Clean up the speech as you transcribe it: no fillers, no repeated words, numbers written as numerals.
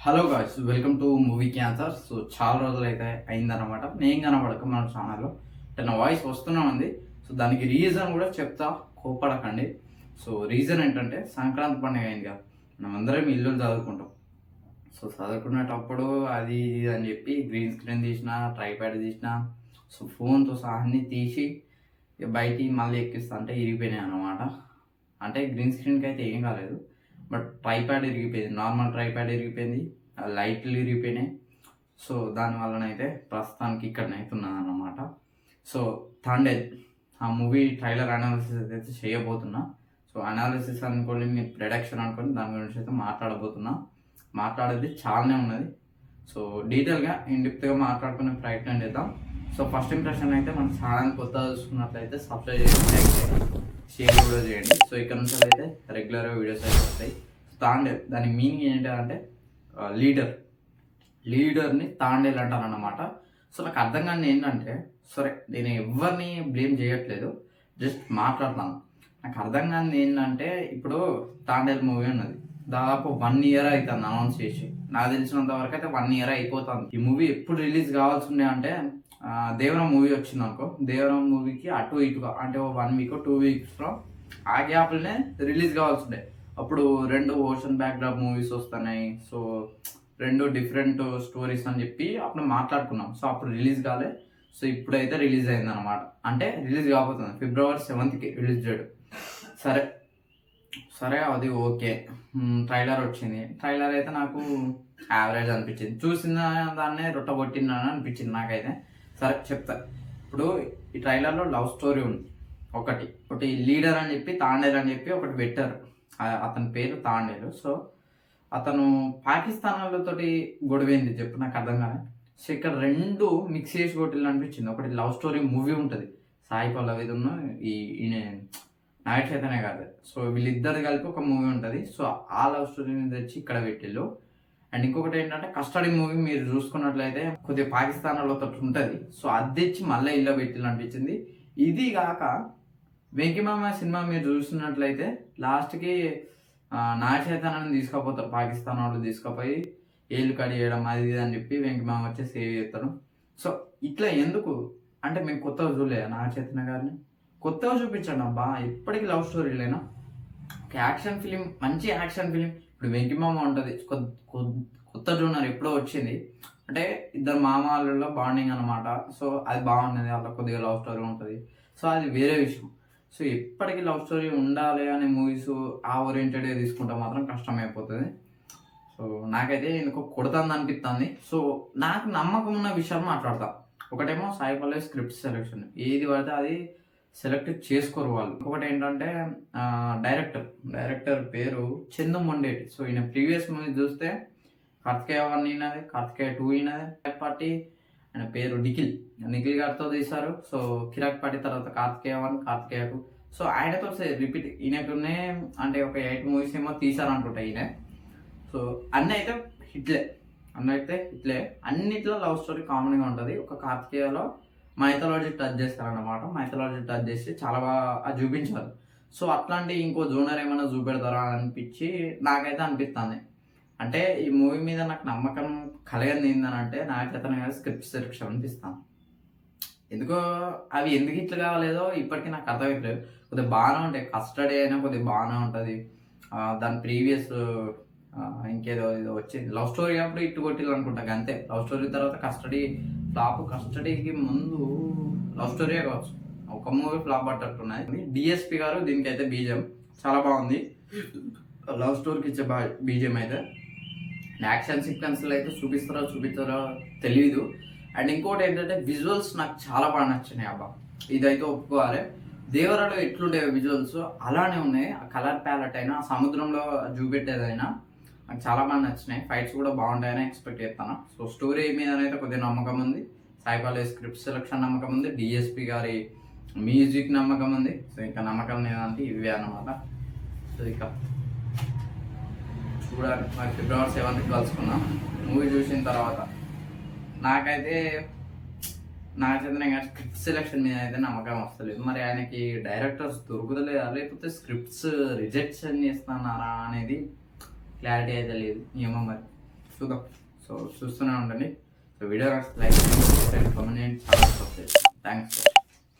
Hello guys, welcome to movie cancer. So చాలా రోజులు అయితే అయిందన్నమాట నేను కనబడక మన ఛానల్లో. అంటే నా వాయిస్ వస్తూనే ఉంది. సో దానికి రీజన్ కూడా చెప్తా, కోపడకండి. సో రీజన్ ఏంటంటే సంక్రాంతి పండుగ అయింది కదా, మనం అందరం ఇల్లు చదువుకుంటాం. సో చదువుకునేటప్పుడు అది ఇది అని చెప్పి గ్రీన్ స్క్రీన్ తీసిన, ట్రైప్యాడ్ తీసిన, సో ఫోన్తో సహా అన్ని తీసి బయటికి మళ్ళీ ఎక్కిస్తా అంటే ఇరిగిపోయినాయి అన్నమాట. అంటే గ్రీన్ స్క్రీన్కి అయితే ఏం కాలేదు, బట్ ట్రైప్యాడ్ ఇరిగిపోయింది, నార్మల్ ట్రైప్యాడ్ ఇరిగిపోయింది, లైట్లు ఇరిగిపోయినాయి. సో దానివల్లనైతే ప్రస్తుతానికి ఇక్కడనైతే ఉన్నాను అన్నమాట. సో థండేల్ ఆ మూవీ ట్రైలర్ అనాలిసిస్ అయితే చేయబోతున్నా. సో అనాలిసిస్ అనుకోండి, మీ ప్రొడక్షన్ అనుకోండి, దాని గురించి అయితే మాట్లాడబోతున్నా. మాట్లాడేది చాలానే ఉన్నది. సో డీటెయిల్గా ఇన్డెప్త్గా మాట్లాడుకునే ప్రయత్నం చేద్దాం. సో ఫస్ట్ ఇంప్రెషన్ అయితే మన ఛానల్ కొత్తగా చూసుకున్నట్లయితే సబ్స్క్రైబ్ చేసి లైక్ చేయండి, షేర్ కూడా చేయండి. సో ఇక్కడ నుంచి అయితే రెగ్యులర్గా వీడియోస్ అయితే వస్తాయి. తాండేల్ దాని మీనింగ్ ఏంటంటే లీడర్ని తాండేల్ అంటారు అన్నమాట. సో నాకు అర్థం కాని ఏంటంటే, సరే నేను ఎవరిని బ్లేమ్ చేయట్లేదు, జస్ట్ మాట్లాడతాను. నాకు అర్థం కాని ఏంటంటే, ఇప్పుడు తాండేల్ మూవీ ఉన్నది, దాదాపు 1 year అవుతుంది అనౌన్స్ చేసి. నాకు తెలిసినంత వరకు అయితే 1 year అయిపోతుంది. ఈ మూవీ ఎప్పుడు రిలీజ్ కావాల్సి ఉండే అంటే, దేవరం మూవీ వచ్చింది అనుకో, దేవరం మూవీకి అటు ఇటుగా అంటే 1 week 2 weeksలో ఆ గ్యాప్లనే రిలీజ్ కావాల్సి ఉండే. అప్పుడు 2 ఓషన్ బ్యాక్డ్రాప్ మూవీస్ వస్తున్నాయి. సో 2 డిఫరెంట్ స్టోరీస్ అని చెప్పి అప్పుడు మాట్లాడుకున్నాం. సో అప్పుడు రిలీజ్ కాలే. సో ఇప్పుడైతే రిలీజ్ అయింది అనమాట. అంటే రిలీజ్ కాబోతుంది, February 7th రిలీజ్ చేయడు. సరే సరే అది ఓకే. ట్రైలర్ వచ్చింది. ట్రైలర్ అయితే నాకు యావరేజ్ అనిపించింది. చూసిన దాన్నే రొట్టగొట్టిందని అనిపించింది నాకైతే. సరే చెప్తా. ఇప్పుడు ఈ ట్రైలర్లో లవ్ స్టోరీ ఉంది. ఒకటి లీడర్ అని చెప్పి తాండేల్ అని చెప్పి ఒకటి పెట్టారు. అతని పేరు తాండేలు. సో అతను పాకిస్తాన్ వాళ్ళతోటి గొడవైంది చెప్పు, నాకు అర్థం కాదు. సో ఇక్కడ 2 మిక్స్ చేసి కొట్టిల్లు అనిపించింది. ఒకటి లవ్ స్టోరీ మూవీ ఉంటుంది, సాయి పల్లవిదున్న ఈయన నాగ చైతన్య కాదు. సో వీళ్ళిద్దరు కలిపి ఒక మూవీ ఉంటుంది. సో ఆ లవ్ స్టోరీని తెచ్చి ఇక్కడ పెట్టిల్లు. అండ్ ఇంకొకటి ఏంటంటే కస్టడీ మూవీ మీరు చూసుకున్నట్లయితే కొద్దిగా పాకిస్తాన్ వాళ్ళతో ఉంటుంది. సో అది తెచ్చి మళ్ళీ ఇల్లు పెట్టిల్లు అనిపించింది. ఇది కాక వెంకిమామ సినిమా మీరు చూసినట్లయితే లాస్ట్కి నాగ చైతన్యాన్ని తీసుకుపోతారు, పాకిస్తాన్ వాళ్ళు తీసుకుపోయి ఏళ్ళు కడి చేయడం అది ఇది అని చెప్పి వెంకిమామ వచ్చి సేవ్ చేస్తారు. సో ఇట్లా ఎందుకు అంటే మేము కొత్తగా చూడలేదు నాగ చైతన్య గారిని, కొత్తగా చూపించండి అబ్బా. ఎప్పటికీ లవ్ స్టోరీలేనా? ఒక యాక్షన్ ఫిలిం, మంచి యాక్షన్ ఫిలిం. ఇప్పుడు వెంకిమామ ఉంటుంది, కొత్త జూనియర్ ఎప్పుడో వచ్చింది. అంటే ఇద్దరు మామలలో బాండింగ్ అనమాట. సో అది బాగున్నది, అలా కొద్దిగా లవ్ స్టోరీ ఉంటుంది. సో అది వేరే విషయం. సో ఎప్పటికీ లవ్ స్టోరీ ఉండాలి అనే మూవీస్ ఆ ఓరియంటెడ్గా తీసుకుంటే మాత్రం కష్టమైపోతుంది. సో నాకైతే ఎందుకో కొడుతుంది అనిపిస్తుంది. సో నాకు నమ్మకం ఉన్న విషయాలు మాట్లాడతా. ఒకటేమో సాయి పల్లవి స్క్రిప్ట్ సెలెక్షన్, ఏది పడితే అది సెలెక్ట్ చేసుకోరు వాళ్ళు. ఇంకొకటి ఏంటంటే డైరెక్టర్ పేరు చందు మొండేటి. సో ఈయన ప్రీవియస్ మూవీ చూస్తే కార్తికేయ 1 ఈయనది, కార్తికేయ 2 ఈయనది, కిరాక్ పార్టీ ఆయన పేరు నిఖిల్ గారితో తీశారు. సో కిరాక్ పార్టీ తర్వాత కార్తికేయ 1, కార్తికేయ 2. సో ఆయనతో రిపీట్ ఈయనకునే అంటే ఒక 8 movies ఏమో తీశారనుకుంటా ఈయన. సో అన్నీ అయితే హిట్లే, అన్నిట్లో లవ్ స్టోరీ కామన్గా ఉంటుంది. ఒక కార్తికేయలో మైథాలజీ టచ్ చేస్తారన్నమాట. మైథాలజీ టచ్ చేసి చాలా బాగా చూపించారు. సో అట్లాంటి ఇంకో జోనర్ ఏమైనా చూపెడతారా అని అనిపించి నాకైతే అనిపిస్తుంది. అంటే ఈ మూవీ మీద నాకు నమ్మకం కలిగింది ఏందని అంటే నాగ చైతన్య గారి స్క్రిప్ట్ సెలెక్షన్ అనిపిస్తాను. ఎందుకో అవి ఎందుకు ఇట్లా కావాలేదో ఇప్పటికీ నాకు అర్థమవుతలేదు. కొద్దిగా బాగానే ఉంటాయి, కస్టడీ అయినా కొద్దిగా బాగానే ఉంటుంది. దాని ప్రీవియస్ ఇంకేదో ఏదో వచ్చింది లవ్ స్టోరీ అప్పుడు ఇట్టు కొట్టిల్లు అనుకుంటా, అంతే. లవ్ స్టోరీ తర్వాత కస్టడీ ఫ్లాప్, కస్టడీకి ముందు లవ్ స్టోరీయే కావచ్చు, ఒక మూవీ ఫ్లాప్ పట్టట్టున్నది. డిఎస్పి గారు దీనికి అయితే బీజం చాలా బాగుంది. లవ్ స్టోరీకి ఇచ్చే బీజం అయితే యాక్షన్ సీక్వెన్స్లో అయితే చూపిస్తారో తెలియదు. అండ్ ఇంకోటి ఏంటంటే విజువల్స్ నాకు చాలా బాగా నచ్చినాయి అబ్బా, ఇదైతే ఒప్పుకోవాలి. దేవరాలో ఎట్లుండే విజువల్స్ అలానే ఉన్నాయి. ఆ కలర్ ప్యాలెట్ అయినా, సముద్రంలో చూపెట్టేదైనా నాకు చాలా బాగా నచ్చినాయి. ఫైట్స్ కూడా బాగుంటాయని ఎక్స్పెక్ట్ చేస్తాను. సో స్టోరీ మీదనైతే కొద్దిగా నమ్మకం ఉంది, సాయి పల్లవి స్క్రిప్ట్ సెలెక్షన్ నమ్మకం ఉంది, డిఎస్పి గారి మ్యూజిక్ నమ్మకం ఉంది. సో ఇంకా నమ్మకం లేదంటే ఇవే అన్నమాట. సో ఇక చూడాలి, మరి February 7th కలుసుకున్నాం. మూవీ చూసిన తర్వాత నాకైతే నాగ చైతన్య గారి స్క్రిప్ట్ సెలెక్షన్ మీద అయితే నమ్మకం వస్తలేదు. మరి ఆయనకి డైరెక్టర్స్ దొరుకుతలేదా, లేకపోతే స్క్రిప్ట్స్ రిజెక్షన్ చేస్తున్నారా అనేది క్లారిటీ అయితే లేదు. ఏమో మరి. చూద్దాం. సో చూస్తూనే ఉండండి. So video like comment thanks.